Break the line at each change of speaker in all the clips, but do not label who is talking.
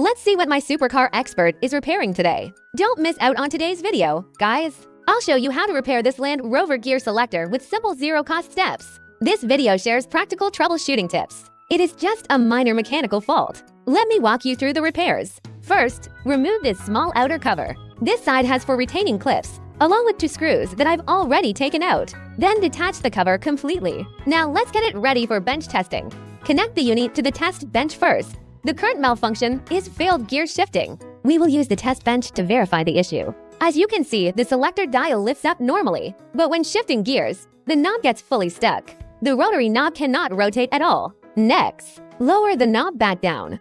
Let's see what my Supercar Expert is repairing today. Don't miss out on today's video, guys. I'll show you how to repair this Land Rover gear selector with simple zero-cost steps. This video shares practical troubleshooting tips. It is just a minor mechanical fault. Let me walk you through the repairs. First, remove this small outer cover. This side has 4 retaining clips, along with 2 screws that I've already taken out. Then detach the cover completely. Now let's get it ready for bench testing. Connect the unit to the test bench first. The current malfunction is failed gear shifting. We will use the test bench to verify the issue. As you can see, the selector dial lifts up normally, but when shifting gears, the knob gets fully stuck. The rotary knob cannot rotate at all. Next, lower the knob back down.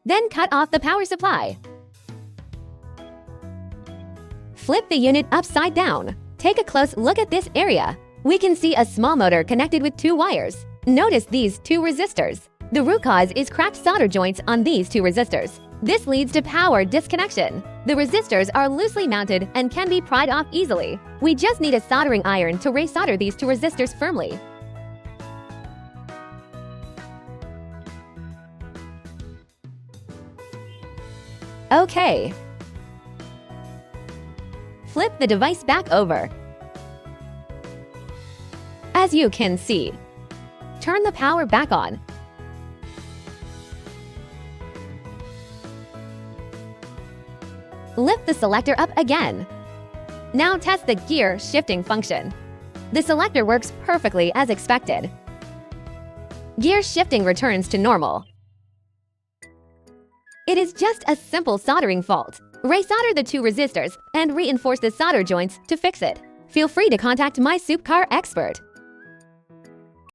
Then cut off the power supply. Flip the unit upside down. Take a close look at this area. We can see a small motor connected with 2 wires. Notice these 2 resistors. The root cause is cracked solder joints on these 2 resistors. This leads to power disconnection. The resistors are loosely mounted and can be pried off easily. We just need a soldering iron to resolder these 2 resistors firmly. Okay. Flip the device back over. As you can see, turn the power back on. Lift the selector up again. Now test the gear shifting function. The selector works perfectly as expected. Gear shifting returns to normal. It is just a simple soldering fault. Resolder the 2 resistors and reinforce the solder joints to fix it. Feel free to contact My Supercar Expert.